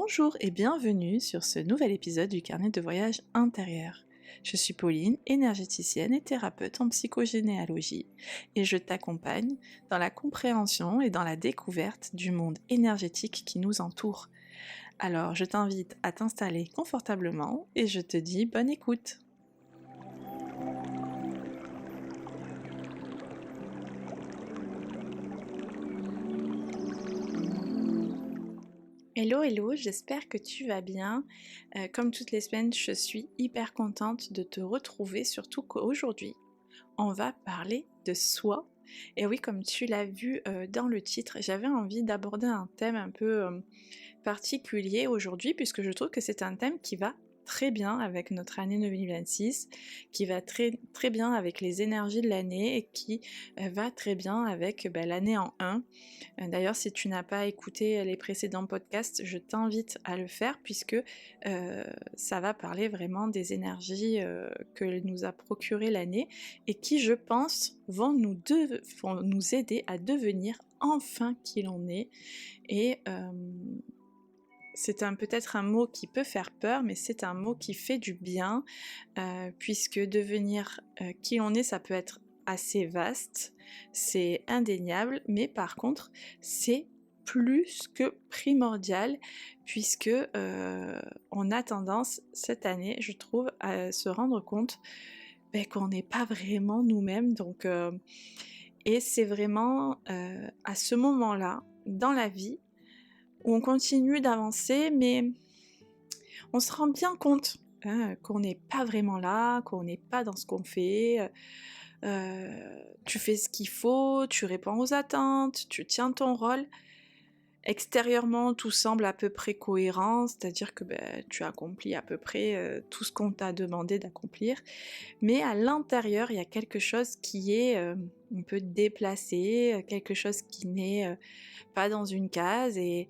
Bonjour et bienvenue sur ce nouvel épisode du carnet de voyage intérieur. Je suis Pauline, énergéticienne et thérapeute en psychogénéalogie et je t'accompagne dans la compréhension et dans la découverte du monde énergétique qui nous entoure. Alors je t'invite à t'installer confortablement et je te dis bonne écoute. Hello, hello, j'espère que tu vas bien. Comme toutes les semaines, je suis hyper contente de te retrouver, surtout qu'aujourd'hui, on va parler de soi. Et oui, comme tu l'as vu dans le titre, j'avais envie d'aborder un thème un peu particulier aujourd'hui, puisque je trouve que c'est un thème qui va très bien avec notre année 2026, qui va très, très bien avec les énergies de l'année et qui va très bien avec l'année en 1. D'ailleurs, si tu n'as pas écouté les précédents podcasts, je t'invite à le faire puisque ça va parler vraiment des énergies que nous a procuré l'année et qui, je pense, vont nous aider à devenir enfin qui l'on est. Et c'est peut-être un mot qui peut faire peur, mais c'est un mot qui fait du bien, puisque devenir qui on est, ça peut être assez vaste, c'est indéniable, mais par contre, c'est plus que primordial, puisque on a tendance, cette année, je trouve, à se rendre compte qu'on n'est pas vraiment nous-mêmes, et c'est vraiment à ce moment-là, dans la vie, où on continue d'avancer, mais on se rend bien compte qu'on n'est pas vraiment là, qu'on n'est pas dans ce qu'on fait. Tu fais ce qu'il faut, tu réponds aux attentes, tu tiens ton rôle. Extérieurement, tout semble à peu près cohérent, c'est-à-dire que tu accomplis à peu près tout ce qu'on t'a demandé d'accomplir. Mais à l'intérieur, il y a quelque chose qui est un peu déplacé, quelque chose qui n'est pas dans une case et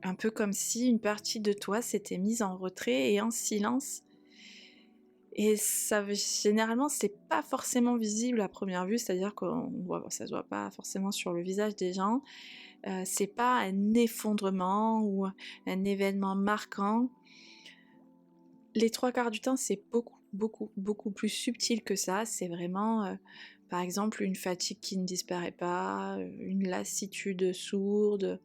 un peu comme si une partie de toi s'était mise en retrait et en silence. Et ça, généralement, c'est pas forcément visible à première vue, c'est-à-dire que ça se voit pas forcément sur le visage des gens. C'est pas un effondrement ou un événement marquant. Les trois quarts du temps, c'est beaucoup plus subtil que ça. C'est vraiment, par exemple, une fatigue qui ne disparaît pas, une lassitude sourde,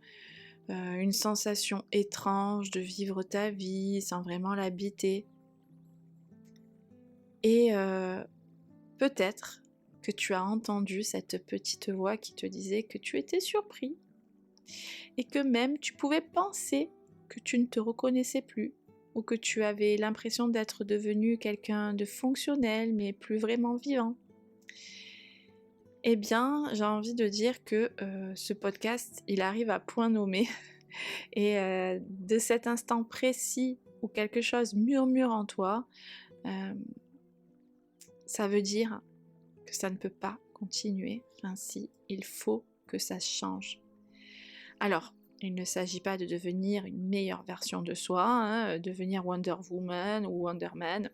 une sensation étrange de vivre ta vie sans vraiment l'habiter. Et peut-être que tu as entendu cette petite voix qui te disait que tu étais surpris et que même tu pouvais penser que tu ne te reconnaissais plus ou que tu avais l'impression d'être devenu quelqu'un de fonctionnel mais plus vraiment vivant. Eh bien, j'ai envie de dire que ce podcast, il arrive à point nommé et de cet instant précis où quelque chose murmure en toi, ça veut dire que ça ne peut pas continuer ainsi, il faut que ça change. Alors, il ne s'agit pas de devenir une meilleure version de soi, devenir Wonder Woman ou Wonder Man,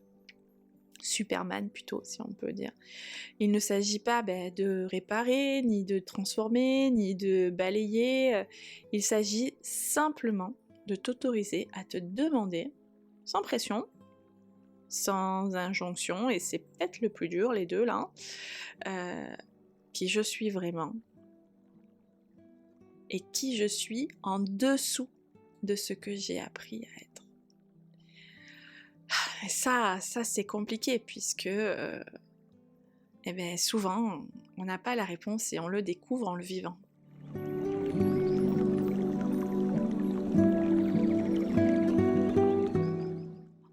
Superman plutôt si on peut dire. Il ne s'agit pas de réparer, ni de transformer, ni de balayer, il s'agit simplement de t'autoriser à te demander, sans pression, sans injonction, et c'est peut-être le plus dur, les deux là, qui je suis vraiment, et qui je suis en dessous de ce que j'ai appris à être. Et ça c'est compliqué puisque souvent on n'a pas la réponse et on le découvre en le vivant.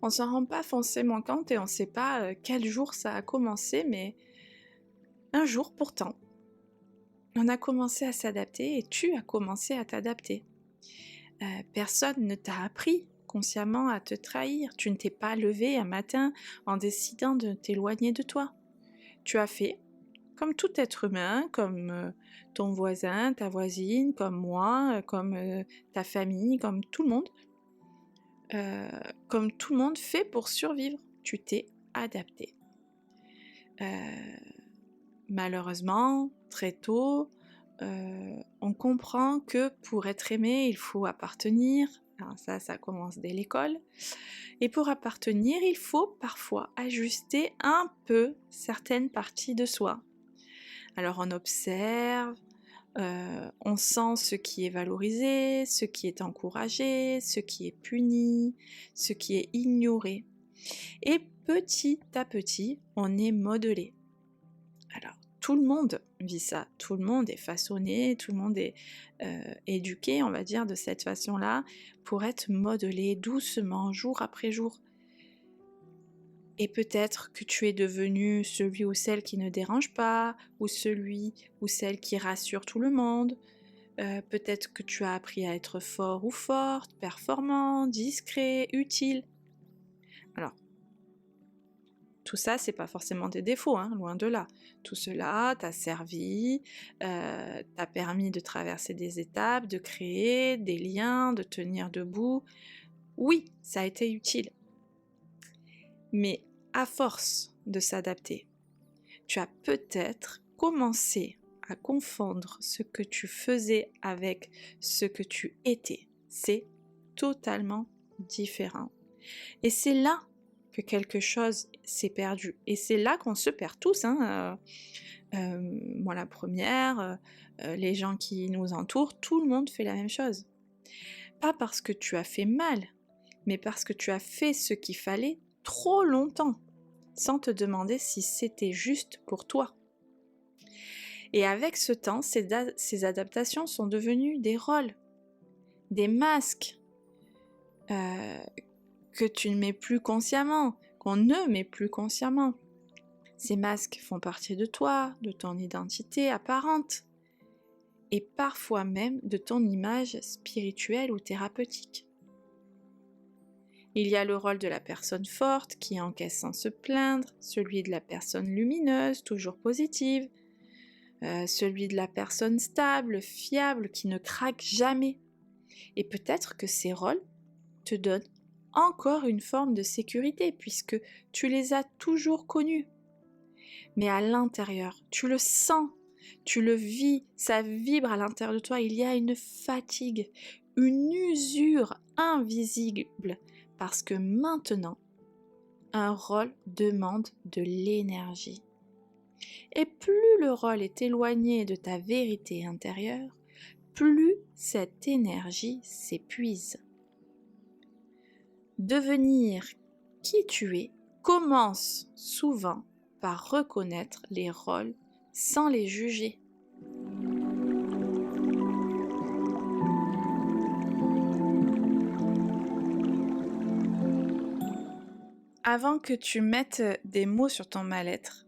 On s'en rend pas forcément compte et on sait pas quel jour ça a commencé, mais un jour pourtant, on a commencé à s'adapter et tu as commencé à t'adapter. Personne ne t'a appris consciemment à te trahir. Tu ne t'es pas levé un matin en décidant de t'éloigner de toi. Tu as fait comme tout être humain, comme ton voisin, ta voisine, comme moi, comme ta famille, comme tout le monde. Comme tout le monde fait pour survivre. Tu t'es adapté. Malheureusement, très tôt, on comprend que pour être aimé, il faut appartenir. Alors ça commence dès l'école. Et pour appartenir, il faut parfois ajuster un peu certaines parties de soi. Alors on observe, on sent ce qui est valorisé, ce qui est encouragé, ce qui est puni, ce qui est ignoré. Et petit à petit, on est modelé. Alors, tout le monde vit ça, tout le monde est façonné, tout le monde est éduqué, on va dire, de cette façon-là, pour être modelé doucement, jour après jour. Et peut-être que tu es devenu celui ou celle qui ne dérange pas, ou celui ou celle qui rassure tout le monde. Peut-être que tu as appris à être fort ou forte, performant, discret, utile. Alors, tout ça, c'est pas forcément des défauts, hein, loin de là. Tout cela t'a servi, t'a permis de traverser des étapes, de créer des liens, de tenir debout. Oui, ça a été utile. Mais à force de s'adapter, tu as peut-être commencé à confondre ce que tu faisais avec ce que tu étais. C'est totalement différent. Et c'est là que quelque chose s'est perdu. Et c'est là qu'on se perd tous. Hein. Moi la première, les gens qui nous entourent, tout le monde fait la même chose. Pas parce que tu as fait mal, mais parce que tu as fait ce qu'il fallait trop longtemps, sans te demander si c'était juste pour toi. Et avec ce temps, ces adaptations sont devenues des rôles, des masques que tu ne mets plus consciemment, qu'on ne met plus consciemment. Ces masques font partie de toi, de ton identité apparente, et parfois même de ton image spirituelle ou thérapeutique. Il y a le rôle de la personne forte qui encaisse sans se plaindre, celui de la personne lumineuse, toujours positive, celui de la personne stable, fiable, qui ne craque jamais. Et peut-être que ces rôles te donnent encore une forme de sécurité puisque tu les as toujours connus. Mais à l'intérieur, tu le sens, tu le vis, ça vibre à l'intérieur de toi, il y a une fatigue, une usure invisible parce que maintenant, un rôle demande de l'énergie. Et plus le rôle est éloigné de ta vérité intérieure, plus cette énergie s'épuise. Devenir qui tu es commence souvent par reconnaître les rôles sans les juger. Avant que tu mettes des mots sur ton mal-être,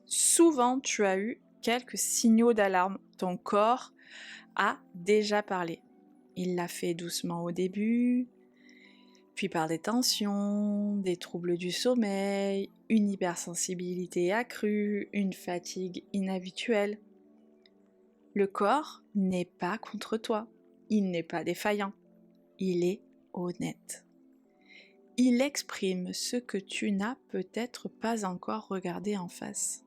souvent tu as eu quelques signaux d'alarme. Ton corps a déjà parlé. Il l'a fait doucement au début, puis par des tensions, des troubles du sommeil, une hypersensibilité accrue, une fatigue inhabituelle. Le corps n'est pas contre toi, il n'est pas défaillant, il est honnête. Il exprime ce que tu n'as peut-être pas encore regardé en face.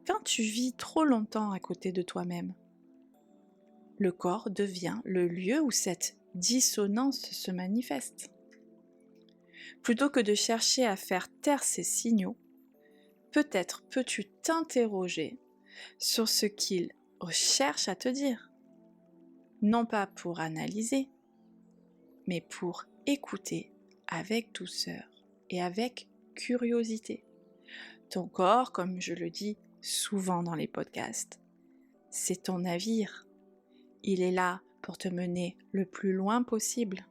Quand tu vis trop longtemps à côté de toi-même, le corps devient le lieu où cette dissonance se manifeste. Plutôt que de chercher à faire taire ces signaux, peut-être peux-tu t'interroger sur ce qu'il cherche à te dire. Non pas pour analyser, mais pour écouter avec douceur et avec curiosité. Ton corps, comme je le dis souvent dans les podcasts, c'est ton navire. Il est là pour te mener le plus loin possible.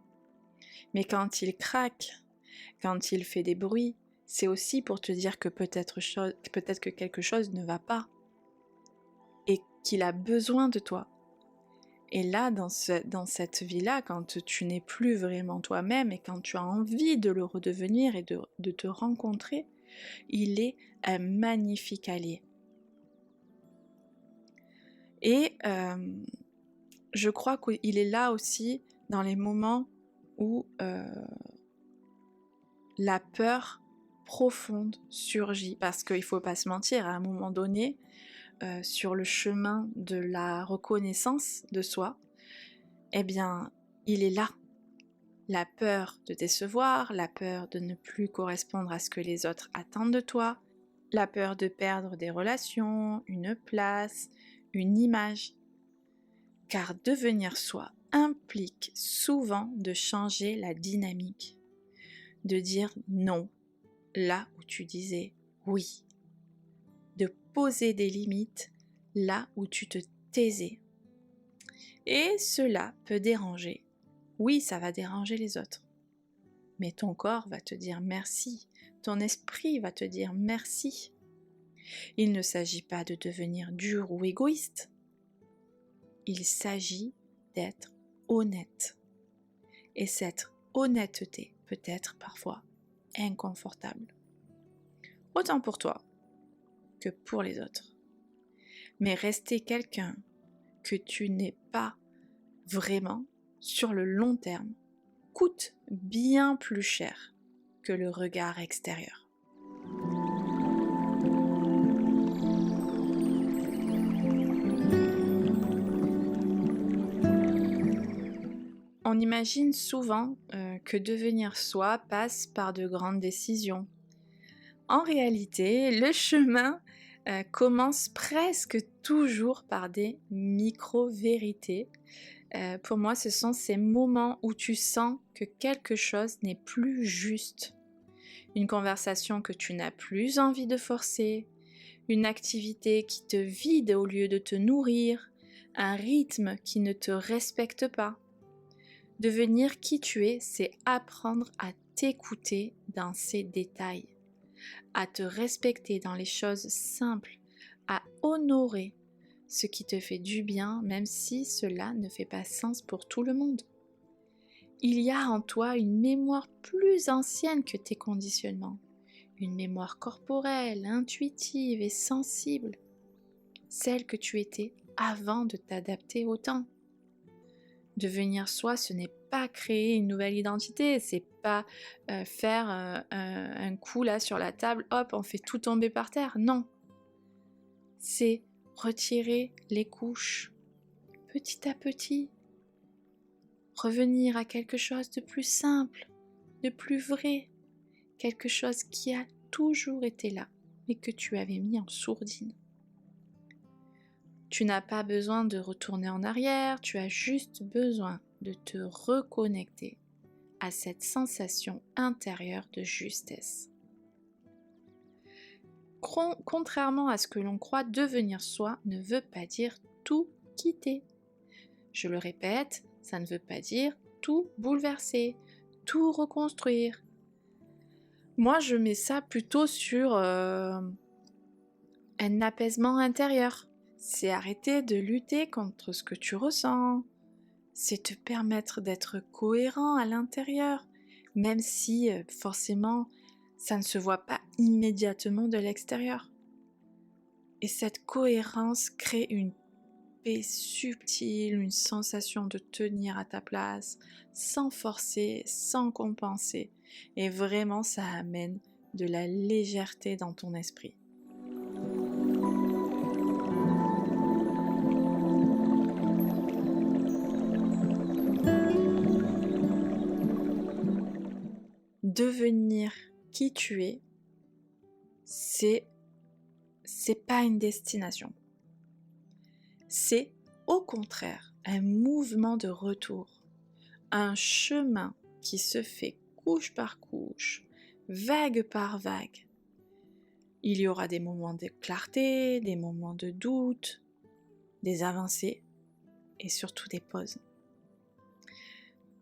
Mais quand il craque, quand il fait des bruits, c'est aussi pour te dire que peut-être que quelque chose ne va pas et qu'il a besoin de toi. Et là, dans cette vie-là, quand tu n'es plus vraiment toi-même et quand tu as envie de le redevenir et de te rencontrer, il est un magnifique allié. Et je crois qu'il est là aussi dans les moments où la peur profonde surgit. Parce qu'il ne faut pas se mentir, à un moment donné, sur le chemin de la reconnaissance de soi, eh bien, il est là. La peur de décevoir, la peur de ne plus correspondre à ce que les autres attendent de toi, la peur de perdre des relations, une place, une image. Car devenir soi implique souvent de changer la dynamique, de dire non là où tu disais oui, de poser des limites là où tu te taisais. Et cela peut déranger. Oui, ça va déranger les autres. Mais ton corps va te dire merci, ton esprit va te dire merci. Il ne s'agit pas de devenir dur ou égoïste. Il s'agit d'être honnête. Et cette honnêteté peut être parfois inconfortable. Autant pour toi que pour les autres. Mais rester quelqu'un que tu n'es pas vraiment sur le long terme coûte bien plus cher que le regard extérieur. On imagine souvent que devenir soi passe par de grandes décisions. En réalité, le chemin commence presque toujours par des micro-vérités. Pour moi, ce sont ces moments où tu sens que quelque chose n'est plus juste. Une conversation que tu n'as plus envie de forcer, une activité qui te vide au lieu de te nourrir, un rythme qui ne te respecte pas. Devenir qui tu es, c'est apprendre à t'écouter dans ces détails, à te respecter dans les choses simples, à honorer ce qui te fait du bien, même si cela ne fait pas sens pour tout le monde. Il y a en toi une mémoire plus ancienne que tes conditionnements, une mémoire corporelle, intuitive et sensible, celle que tu étais avant de t'adapter au temps. Devenir soi, ce n'est pas créer une nouvelle identité, c'est pas faire un coup là sur la table, hop, on fait tout tomber par terre, non. C'est retirer les couches petit à petit, revenir à quelque chose de plus simple, de plus vrai, quelque chose qui a toujours été là, mais que tu avais mis en sourdine. Tu n'as pas besoin de retourner en arrière, tu as juste besoin de te reconnecter à cette sensation intérieure de justesse. Contrairement à ce que l'on croit, devenir soi ne veut pas dire tout quitter. Je le répète, ça ne veut pas dire tout bouleverser, tout reconstruire. Moi, je mets ça plutôt sur un apaisement intérieur. C'est arrêter de lutter contre ce que tu ressens. C'est te permettre d'être cohérent à l'intérieur, même si forcément ça ne se voit pas immédiatement de l'extérieur. Et cette cohérence crée une paix subtile, une sensation de tenir à ta place, sans forcer, sans compenser. Et vraiment, ça amène de la légèreté dans ton esprit. Devenir qui tu es, c'est pas une destination. C'est au contraire un mouvement de retour, un chemin qui se fait couche par couche, vague par vague. Il y aura des moments de clarté, des moments de doute, des avancées et surtout des pauses.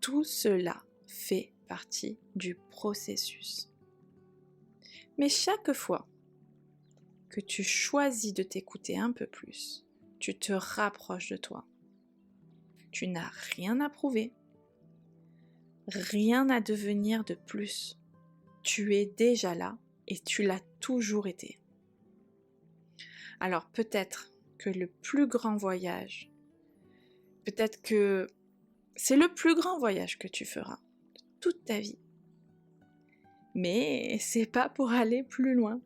Tout cela fait partie du processus. Mais chaque fois que tu choisis de t'écouter un peu plus, tu te rapproches de toi. Tu n'as rien à prouver, rien à devenir de plus. Tu es déjà là et tu l'as toujours été. Alors peut-être que le plus grand voyage, peut-être que c'est le plus grand voyage que tu feras de toute ta vie. Mais c'est pas pour aller plus loin,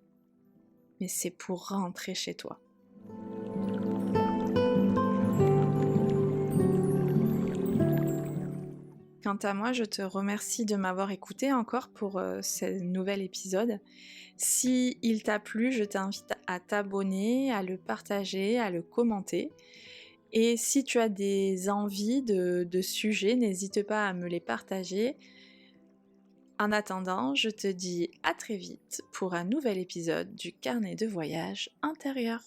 mais c'est pour rentrer chez toi. quant à moi, je te remercie de m'avoir écouté encore pour ce nouvel épisode. Si il t'a plu, je t'invite à t'abonner, à le partager, à le commenter. Et si tu as des envies de sujets, n'hésite pas à me les partager. En attendant, je te dis à très vite pour un nouvel épisode du carnet de voyage intérieur.